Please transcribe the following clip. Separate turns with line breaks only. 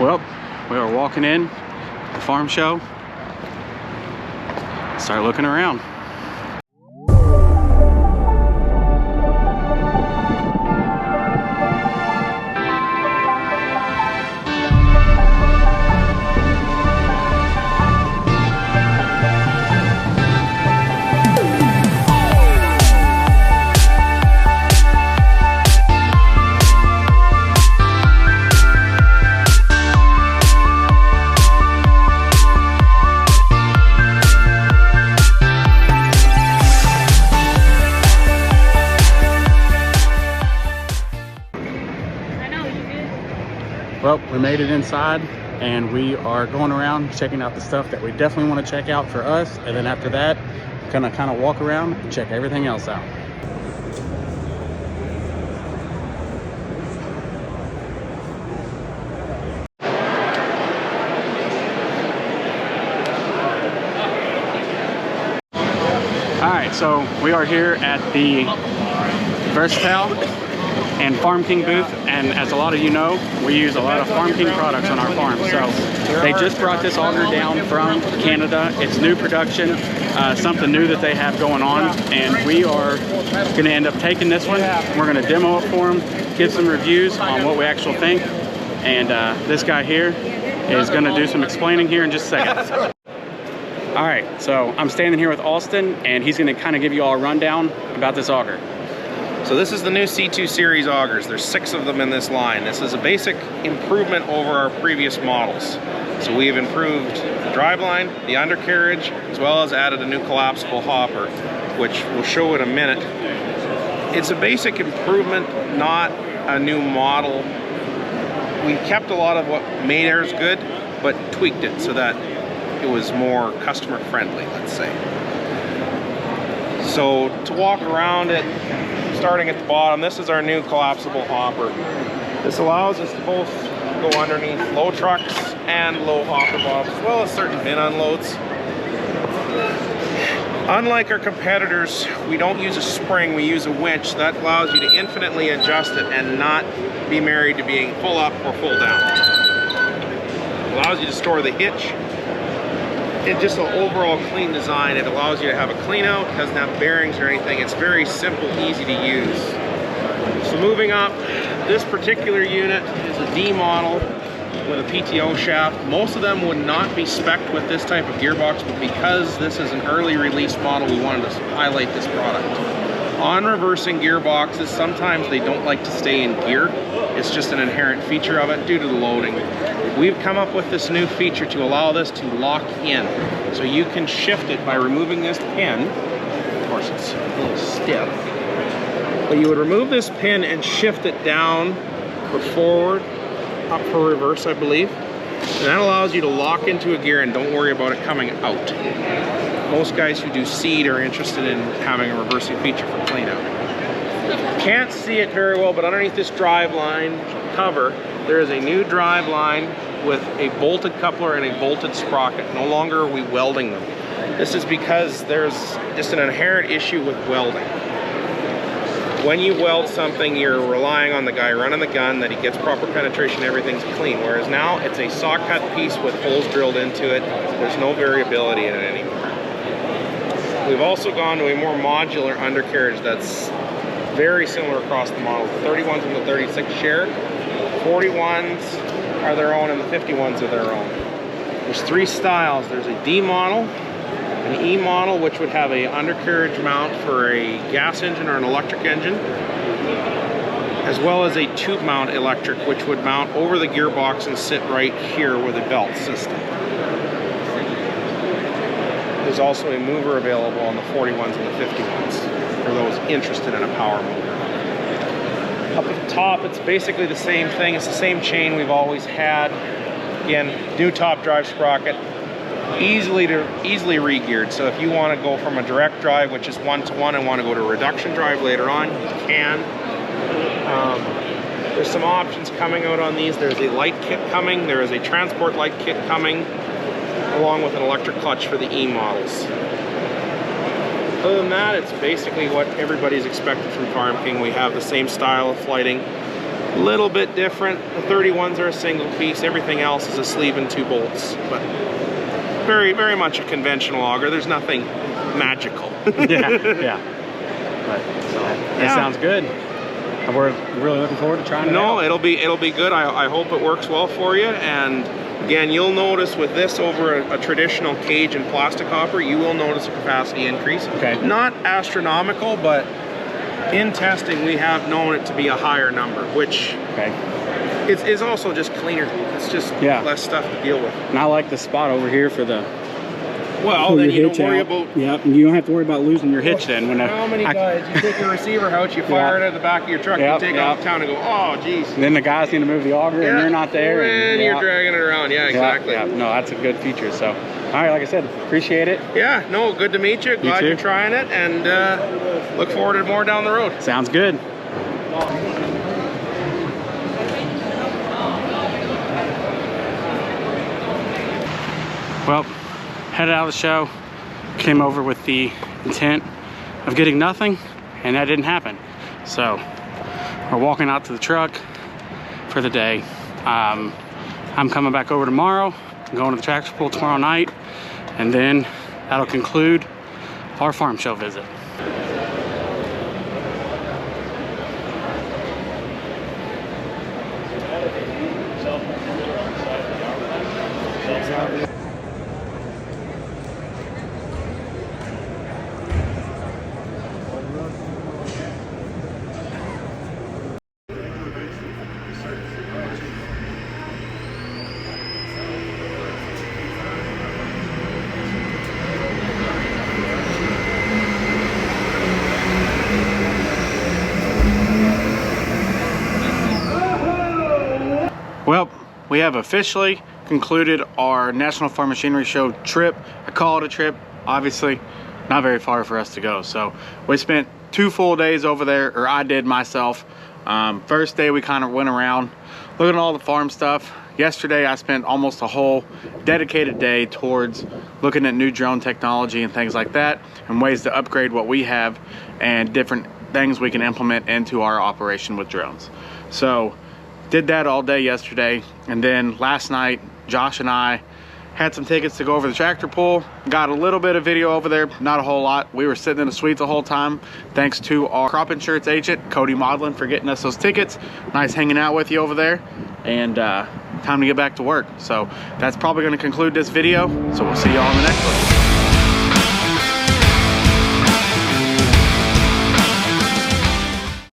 Well, we are walking in the farm show. Start looking around. Well, we made it inside and we are going around checking out the stuff that we definitely want to check out for us, and then after that gonna kind of walk around and check everything else out. Alright, so we are here at the Versatile and Farm King booth, and as a lot of you know, we use a lot of Farm King products on our farm. So they just brought this auger down from Canada. It's new production, something new that they have going on, and we are going to end up taking this one. We're going to demo it for them, give some reviews on what we actually think, and this guy here is going to do some explaining here in just a second. All right, so I'm standing here with Austin, and he's going to kind of give you all a rundown about this auger.
So this is the new C2 series augers. There's 6 of them in this line. This is a basic improvement over our previous models. So we have improved the driveline, the undercarriage, as well as added a new collapsible hopper, which we'll show in a minute. It's a basic improvement, not a new model. We kept a lot of what made ours good, but tweaked it so that it was more customer friendly, let's say. So to walk around it, starting at the bottom, this is our new collapsible hopper. This allows us to both go underneath low trucks and low hopper bobs, as well as certain bin unloads. Unlike our competitors, we don't use a spring, we use a winch. That allows you to infinitely adjust it and not be married to being full up or full down. It allows you to store the hitch. It's just an overall clean design. It allows you to have a clean out, it doesn't have bearings or anything. It's very simple, easy to use. So moving up, this particular unit is a D model with a PTO shaft. Most of them would not be spec'd with this type of gearbox, but because this is an early release model, we wanted to highlight this product. On reversing gearboxes, sometimes they don't like to stay in gear. It's just an inherent feature of it due to the loading. We've come up with this new feature to allow this to lock in. So you can shift it by removing this pin. Of course, it's a little stiff. But you would remove this pin and shift it down for forward, up for reverse, I believe. And that allows you to lock into a gear and don't worry about it coming out. Most guys who do seed are interested in having a reversing feature for clean out. Can't see it very well, but underneath this driveline cover, there is a new driveline with a bolted coupler and a bolted sprocket. No longer are we welding them. This is because there's just an inherent issue with welding. When you weld something, you're relying on the guy running the gun that he gets proper penetration, everything's clean. Whereas now it's a saw cut piece with holes drilled into it. There's no variability in it anymore. We've also gone to a more modular undercarriage that's very similar across the model. The 31s and the 36 share. 41s are their own and the 51s are their own. There's 3 styles. There's a D model, an E model, which would have a undercarriage mount for a gas engine or an electric engine, as well as a tube mount electric, which would mount over the gearbox and sit right here with a belt system. There's also a mover available on the 41s and the 51s for those interested in a power mover. Up at the top, it's basically the same thing. It's the same chain we've always had. Again, new top drive sprocket, easily re-geared. So if you want to go from a direct drive, which is 1-to-1, and want to go to a reduction drive later on, you can. There's some options coming out on these. There's a light kit coming. There is a transport light kit coming, along with an electric clutch for the E models. Other than that, it's basically what everybody's expected from Farm King. We have the same style of flighting. Little bit different. The 31s are a single piece. Everything else is a sleeve and 2 bolts. But very, very much a conventional auger. There's nothing magical.
Yeah. But, so, that sounds good. We're really looking forward to trying it out.
No, it'll be good. I hope it works well for you. And again, you'll notice with this over a traditional cage and plastic hopper, you will notice a capacity increase.
Okay.
Not astronomical, but in testing, we have known it to be a higher number, which is also just cleaner. It's just less stuff to deal with.
And I like the spot over here for the...
Well, then you don't worry about...
Yep, and you don't have to worry about losing your hitch then. When
how many guys, you take your receiver out, you fire it at the back of your truck, you take it off town and go, oh, geez.
Then the guys need to move the auger and you're not there.
And you're dragging it around. Yeah, exactly.
Yeah, no, that's a good feature. So, all right, like I said, appreciate it.
Yeah, no, good to meet you. Glad you're trying it, and look forward to more down the road.
Sounds good. Well, headed out of the show, came over with the intent of getting nothing, and that didn't happen. So we're walking out to the truck for the day. I'm coming back over tomorrow, going to the tractor pull tomorrow night, and then that'll conclude our farm show visit. Well, we have officially concluded our National Farm Machinery Show trip. I call it a trip, obviously not very far for us to go. So we spent 2 full days over there, or I did myself. First day we kind of went around looking at all the farm stuff. Yesterday I spent almost a whole dedicated day towards looking at new drone technology and things like that, and ways to upgrade what we have and different things we can implement into our operation with drones. So did that all day yesterday, and then last night Josh and I had some tickets to go over the tractor pull. Got a little bit of video over there, not a whole lot. We were sitting in the suite the whole time, thanks to our crop insurance agent, Cody Maudlin, for getting us those tickets. Nice hanging out with you over there, and time to get back to work. So that's probably going to conclude this video, so we'll see you all in the next one.